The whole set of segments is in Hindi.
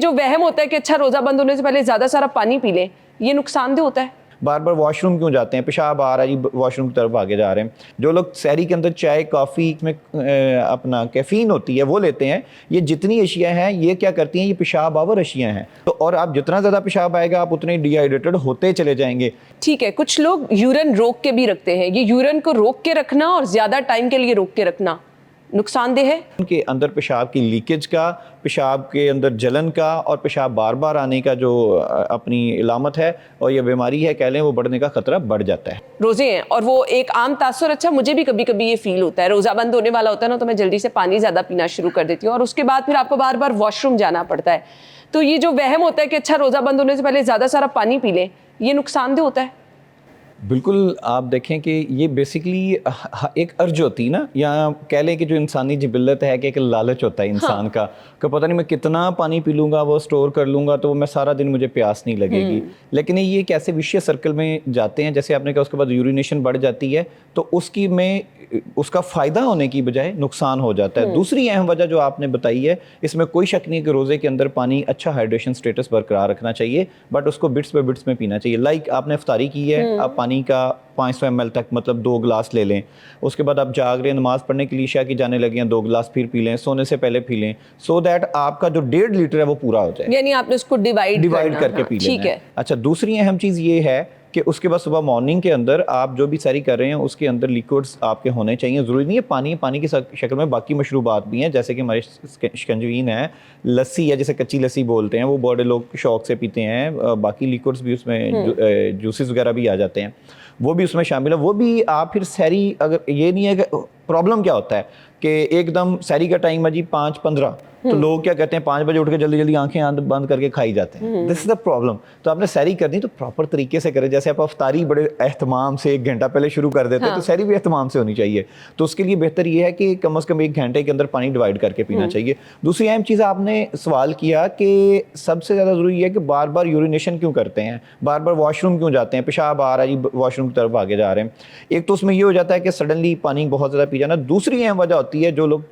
जो वहम होता है कि अच्छा रोजा बंद होने से पहले ज्यादा सारा पानी पी लें, ये नुकसानदेह होता है? बार बार वॉशरूम क्यों जाते हैं, पेशाब आ रहा है जी, वॉशरूम की तरफ आगे जा रहे हैं। जो लोग सहरी के अंदर चाय कॉफ़ी में अपना कैफ़ीन होती है वो लेते हैं, ये जितनी अशिया हैं ये क्या करती हैं, ये पेशाब आवर अशिया हैं। तो और आप जितना ज़्यादा पेशाब आएगा आप उतने डिहाइड्रेटेड होते चले जाएंगे। ठीक है, कुछ लोग यूरिन रोक के भी रखते हैं, ये यूरिन को रोक के रखना और ज़्यादा टाइम के लिए रोक के रखना नुकसानदेह है? उनके अंदर पेशाब की लीकेज का, पेशाब के अंदर जलन का और पेशाब बार बार आने का जो अपनी इलामत है और ये बीमारी है कह लें, वो बढ़ने का खतरा बढ़ जाता है। रोजे हैं और वो एक आम तासुर, अच्छा मुझे भी कभी कभी ये फील होता है, रोजा बंद होने वाला होता है ना, तो मैं जल्दी से पानी ज़्यादा पीना शुरू कर देती हूँ और उसके बाद फिर आपको बार बार वॉशरूम जाना पड़ता है। तो ये जो वहम होता है कि अच्छा रोजा बंद होने से पहले ज़्यादा सारा पानी पी लें, ये नुकसानदेह होता है? बिल्कुल, आप देखें कि ये बेसिकली एक अर्ज होती है ना, या कह लें कि जो इंसानी जिबिल्लत है कि एक लालच होता है इंसान का, कि पता नहीं मैं कितना पानी पी लूँगा, वो स्टोर कर लूँगा तो मैं सारा दिन मुझे प्यास नहीं लगेगी। लेकिन ये एक ऐसे विशेष सर्कल में जाते हैं, जैसे आपने कहा उसके बाद यूरिनेशन बढ़ जाती है तो उसका फ़ायदा होने की बजाय नुकसान हो जाता है। दूसरी अहम वजह जो आपने बताई है, इसमें कोई शक नहीं कि रोज़े के अंदर पानी अच्छा हाइड्रेशन स्टेटस बरकरार रखना चाहिए, बट उसको बिट्स पे बिट्स में पीना चाहिए। लाइक आपने इफ्तारी की है, आप पानी का 500 ml तक मतलब 2 गिलास ले लें। उसके बाद आप जाग रहे हैं, नमाज़ पढ़ने के लिए इशा की जाने लगे हैं, 2 गिलास फिर पी लें, सोने से पहले पी लें, सो दैट आपका जो 1.5 लीटर है वो पूरा हो जाए। यानी आपने उसको डिवाइड करके पी लेना। ठीक है। अच्छा, दूसरी अहम चीज़ ये है कि उसके बाद सुबह मॉर्निंग के अंदर आप जो भी सैरी कर रहे हैं उसके अंदर लिक्विड्स आपके होने चाहिए। ज़रूरी नहीं है पानी की शक्ल में बाकी मशरूबात भी हैं, जैसे कि हमारे शिकंजवीन है, लस्सी है, जैसे कच्ची लस्सी बोलते हैं, वो बड़े लोग शौक से पीते हैं। बाकी लिक्विड्स भी उसमें जूसेस वगैरह भी आ जाते हैं, वो भी उसमें शामिल है। वो भी आप फिर सैरी, अगर ये नहीं है कि प्रॉब्लम क्या होता है कि एकदम सैरी का टाइम है जी 5:15, तो लोग क्या कहते हैं 5 बजे उठ के जल्दी जल्दी आंखें बंद करके खाई जाते हैं। This is the problem. तो आपने सैरी करनी तो प्रॉपर तरीके से करें, जैसे आप अफ्तारी बड़े एहतमाम से 1 घंटा पहले शुरू कर देते हैं, तो सैरी भी एहतमाम से होनी चाहिए। तो उसके लिए बेहतर ये है कि कम से कम 1 घंटे के अंदर पानी डिवाइड करके पीना चाहिए। दूसरी अहम चीज़ आपने सवाल किया कि सबसे ज़्यादा ज़रूरी है कि बार बार यूरिनेशन क्यों करते हैं, बार बार वॉशरूम क्यों जाते हैं, पेशाब आ रहा है जी, वॉशरूम की तरफ आगे जा रहे हैं। एक तो उसमें ये हो जाता है कि सडनली पानी बहुत ज़्यादा पी जाना। दूसरी अहम वजह होती है जो लोग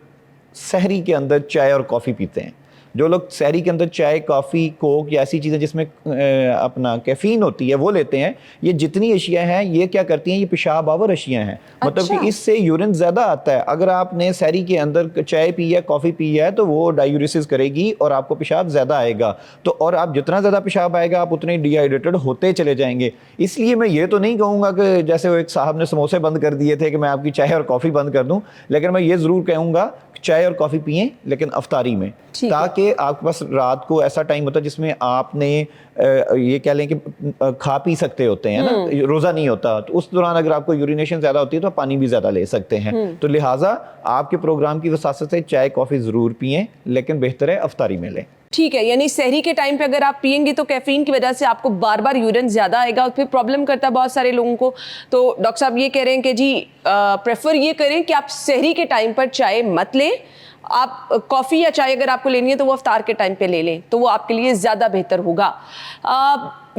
सहरी के अंदर चाय और कॉफ़ी पीते हैं। जो लोग सहरी के अंदर चाय कॉफ़ी कोक या ऐसी चीज़ें जिसमें अपना कैफ़ीन होती है वो लेते हैं, ये जितनी अशिया हैं ये क्या करती हैं, ये पेशाब आवर अशिया हैं। अच्छा। मतलब कि इससे यूरिन ज़्यादा आता है। अगर आपने सहरी के अंदर चाय पी है, कॉफ़ी पी है, तो वो डायूरिसिस करेगी और आपको पेशाब ज़्यादा आएगा। तो और आप जितना ज़्यादा पेशाब आएगा आप उतने डिहाइड्रेटेड होते चले जाएंगे। इसलिए मैं ये तो नहीं कहूँगा कि जैसे वो एक साहब ने समोसे बंद कर दिए थे कि मैं आपकी चाय और कॉफ़ी बंद कर दूँ, लेकिन मैं ये ज़रूर कहूँगा चाय और कॉफ़ी पिएं, लेकिन अफ्तारी में, ताकि आपके पास रात को ऐसा टाइम होता है जिसमें आपने ये कह लें कि खा पी सकते होते हैं ना, रोज़ा नहीं होता, तो उस दौरान अगर आपको यूरिनेशन ज़्यादा होती है तो आप पानी भी ज़्यादा ले सकते हैं। तो लिहाजा आपके प्रोग्राम की वसासत से चाय कॉफ़ी ज़रूर पिएं, लेकिन बेहतर है अफ्तारी में लें। ठीक है, यानी सहरी के टाइम पे अगर आप पिएंगे तो कैफीन की वजह से आपको बार बार यूरिन ज़्यादा आएगा और फिर प्रॉब्लम करता है बहुत सारे लोगों को। तो डॉक्टर साहब ये कह रहे हैं कि जी प्रेफर ये करें कि आप सहरी के टाइम पर चाय मत लें, आप कॉफ़ी या चाय अगर आपको लेनी है तो वो अफ्तार के टाइम पे ले लें, तो वो आपके लिए ज़्यादा बेहतर होगा।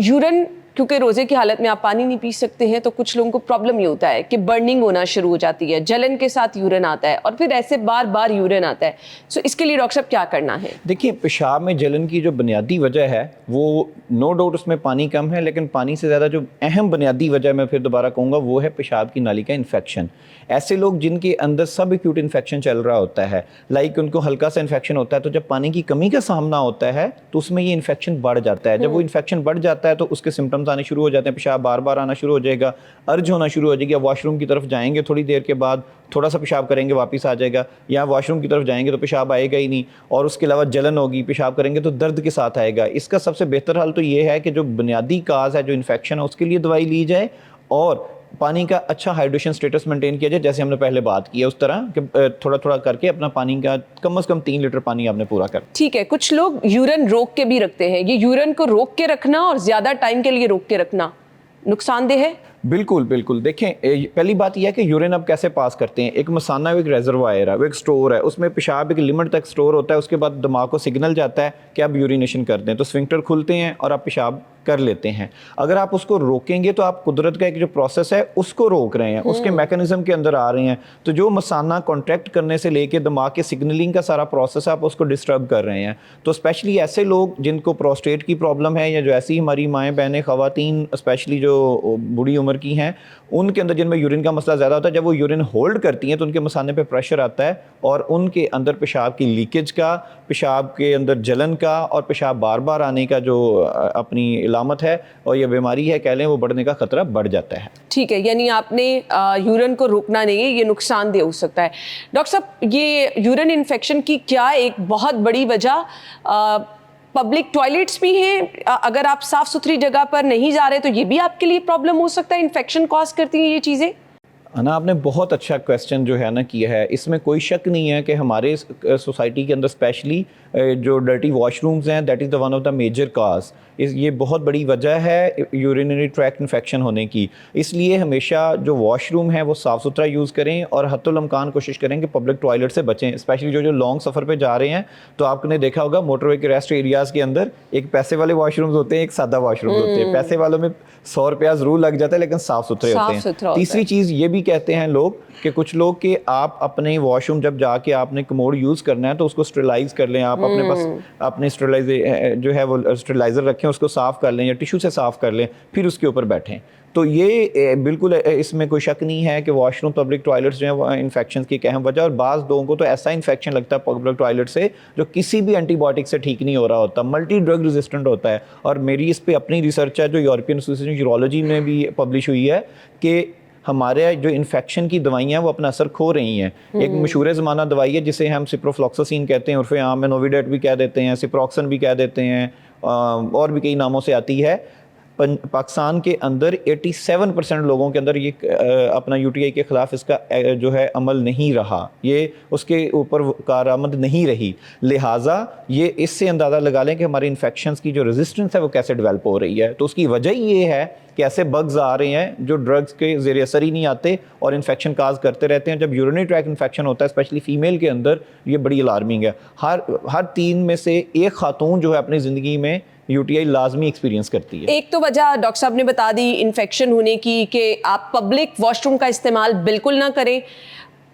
यूरिन, क्योंकि रोज़े की हालत में आप पानी नहीं पी सकते हैं, तो कुछ लोगों को प्रॉब्लम ये होता है कि बर्निंग होना शुरू हो जाती है, जलन के साथ यूरिन आता है और फिर ऐसे बार बार यूरिन आता है। सो इसके लिए डॉक्टर साहब क्या करना है? देखिए, पेशाब में जलन की जो बुनियादी वजह है वो नो डाउट उसमें पानी कम है, लेकिन पानी से ज़्यादा जो अहम बुनियादी वजह मैं फिर दोबारा कहूँगा वो है पेशाब की नाली का इन्फेक्शन। ऐसे लोग जिनके अंदर सब एक्यूट इन्फेक्शन चल रहा होता है, लाइक उनको हल्का सा इन्फेक्शन होता है, तो जब पानी की कमी का सामना होता है तो उसमें ये इन्फेक्शन बढ़ जाता है। जब वो इन्फेक्शन बढ़ जाता है तो उसके सिम्टम्स आने शुरू हो जाते हैं, पेशाब बार बार आना शुरू हो जाएगा, अर्ज होना शुरू हो जाएगी, वॉशरूम की तरफ जाएंगे थोड़ी देर के बाद, थोड़ा सा पेशाब करेंगे वापस आ जाएगा, या वॉशरूम की तरफ जाएंगे तो पेशाब आएगा ही नहीं, और उसके अलावा जलन होगी, पेशाब करेंगे तो दर्द के साथ आएगा। इसका सबसे बेहतर हल तो ये है कि जो बुनियादी काज है, जो इन्फेक्शन है, उसके लिए दवाई ली जाए और पानी का अच्छा हाइड्रेशन स्टेटस मेंटेन किया जाए, जैसे हमने पहले बात की है उस तरह कि थोड़ा थोड़ा करके अपना पानी का कम से कम 3 लीटर पानी आपने पूरा कर। ठीक है, कुछ लोग यूरिन रोक के भी रखते हैं, ये यूरिन को रोक के रखना और ज़्यादा टाइम के लिए रोक के रखना नुकसानदेह है? बिल्कुल बिल्कुल देखें, पहली बात यह है कि यूरिन अब कैसे पास करते हैं। एक मसाना, एक रेजरवायर है, वो एक स्टोर है, उसमें पेशाब एक लिमिट तक स्टोर होता है, उसके बाद दिमाग को सिग्नल जाता है कि आप यूरिनेशन कर दें, तो स्फिंक्टर खुलते हैं और आप पेशाब कर लेते हैं। अगर आप उसको रोकेंगे तो आप कुदरत का एक जो प्रोसेस है उसको रोक रहे हैं, उसके मैकेनिज्म के अंदर आ रहे हैं। तो जो मसाना कॉन्ट्रैक्ट करने से लेके दिमाग के सिग्नलिंग का सारा प्रोसेस है, आप उसको डिस्टर्ब कर रहे हैं। तो स्पेशली ऐसे लोग जिनको प्रोस्टेट की प्रॉब्लम है, या जो ऐसी हमारी माएँ बहनें ख़वातीन स्पेशली जो बूढ़ी उम्र की हैं, उनके अंदर जिनमें यूरिन का मसला ज़्यादा होता है, जब वो यूरिन होल्ड करती हैं तो उनके मसाने पे प्रेशर आता है और उनके अंदर पेशाब की लीकेज का, पेशाब के अंदर जलन का और पेशाब बार बार आने का जो अपनी इलामत है और ये बीमारी है कह लें, वो बढ़ने का खतरा बढ़ जाता है। ठीक है, यानी आपने यूरिन को रोकना नहीं है, ये नुकसानदेह हो सकता है। डॉक्टर साहब, ये यूरिन इन्फेक्शन की क्या एक बहुत बड़ी वजह पब्लिक टॉयलेट्स भी हैं? अगर आप साफ सुथरी जगह पर नहीं जा रहे तो ये भी आपके लिए प्रॉब्लम हो सकता है, इन्फेक्शन कॉज करती हैं ये चीज़ें? ना, आपने बहुत अच्छा क्वेश्चन जो है ना किया है। इसमें कोई शक नहीं है कि हमारे सोसाइटी के अंदर स्पेशली जो डर्टी वॉशरूम्स हैं, that is the one of the major cause. ये बहुत बड़ी वजह है यूरिनरी ट्रैक्ट इन्फेक्शन होने की। इसलिए हमेशा जो वॉशरूम है वो साफ़ सुथरा यूज़ करें और हत्तुल इम्कान कोशिश करें कि पब्लिक टॉयलेट से बचें। स्पेशली जो लॉन्ग सफ़र पे जा रहे हैं, तो आपने देखा होगा मोटरवे के रेस्ट एरियाज़ के अंदर एक पैसे वाले वॉशरूम्स होते हैं, एक सादा वॉशरूम होते हैं। पैसे वालों में 100 रुपया ज़रूर लग जाता है, लेकिन साफ़ सुथरे होते हैं। तीसरी चीज़ ये भी कहते हैं लोग कि कुछ लोग कि आप अपने वॉशरूम जब जाके आपने कमोड यूज़ करना है तो उसको स्टेरिलाइज कर लें। आप अपने पास अपने स्टेरिलाइज जो है वो स्टेरिलाइज़र रखें, उसको साफ़ कर लें या टिश्यू से साफ़ कर लें, फिर उसके ऊपर बैठें। तो ये बिल्कुल इसमें कोई शक नहीं है कि वॉशरूम, पब्लिक टॉयलेट्स जो हैं वो इन्फेक्शन की एक अहम वजह। और बाज़ लोगों को तो ऐसा इन्फेक्शन लगता है पब्लिक टॉयलेट से जो किसी भी एंटीबायोटिक से ठीक नहीं हो रहा होता, मल्टी ड्रग रेजिस्टेंट होता है। और मेरी इस पर अपनी रिसर्च है जो यूरोपियन एसोसिएशन यूरोलॉजी में भी पब्लिश हुई है कि हमारे जो इन्फेक्शन की दवाइयाँ वो अपना असर खो रही हैं। एक मशहूर ज़माना दवाई है जिसे हम सिप्रोफ्लॉक्सासिन कहते हैं, उर्फ़े आम में नोविडेट भी कह देते हैं, सिप्रोक्सन भी कह देते हैं, और भी कई नामों से आती है। पाकिस्तान के अंदर 87% लोगों के अंदर ये अपना यूटीआई के ख़िलाफ़ इसका जो है अमल नहीं रहा, ये उसके ऊपर कारआमद नहीं रही। लिहाजा ये इससे अंदाज़ा लगा लें कि हमारे इन्फेक्शंस की जो रेजिस्टेंस है वो कैसे डेवलप हो रही है। तो उसकी वजह ये है कि ऐसे बग्स आ रहे हैं जो ड्रग्स के ज़रिए असर ही नहीं आते और इन्फेक्शन काज करते रहते हैं। जब यूरिनरी ट्रैक्ट इन्फेक्शन होता है स्पेशली फ़ीमेल के अंदर, ये बड़ी अलार्मिंग है। हर 3 में से एक खातून जो है अपनी ज़िंदगी में यूटीआई लाजमी एक्सपीरियंस करती है। एक तो वजह डॉक्टर साहब ने बता दी इन्फेक्शन होने की कि आप पब्लिक वॉशरूम का इस्तेमाल बिल्कुल ना करें।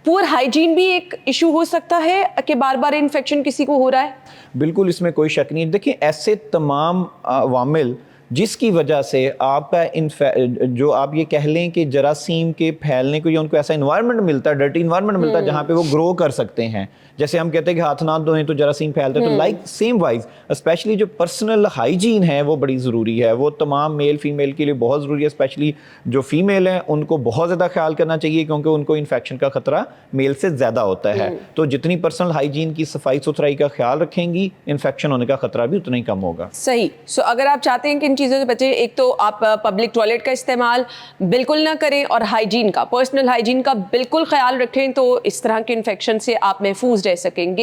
पुअर हाइजीन भी एक इशू हो सकता है कि बार बार इन्फेक्शन किसी को हो रहा है? बिल्कुल, इसमें कोई शक नहीं। देखिए, ऐसे तमाम अवामिल जिसकी वजह से आपका जो आप ये कह लें कि जरासीम के फैलने को, या उनको ऐसा इन्वायरमेंट मिलता है, डर्टी इन्वायरमेंट मिलता है जहाँ पे वो ग्रो कर सकते हैं। जैसे हम कहते हैं कि हाथ ना धोएं तो जरासीम फैलते हैं, तो लाइक सेम वाइज स्पेशली जो पर्सनल हाइजीन है वो बड़ी ज़रूरी है। वो तमाम मेल फीमेल के लिए बहुत ज़रूरी है। स्पेशली जो फीमेल हैं उनको बहुत ज़्यादा ख्याल करना चाहिए क्योंकि उनको इन्फेक्शन का खतरा मेल से ज़्यादा होता है। तो जितनी पर्सनल हाइजीन की सफाई सुथराई का ख्याल रखेंगी, इन्फेक्शन होने का खतरा भी उतना ही कम होगा। सही। सो अगर आप चाहते हैं कि इन चीज़ों से बचें, एक तो आप पब्लिक टॉयलेट का इस्तेमाल बिल्कुल ना करें और हाइजीन का, पर्सनल हाइजीन का बिल्कुल ख्याल रखें, तो इस तरह के इन्फेक्शन से आप महफूज रह सकेंगे।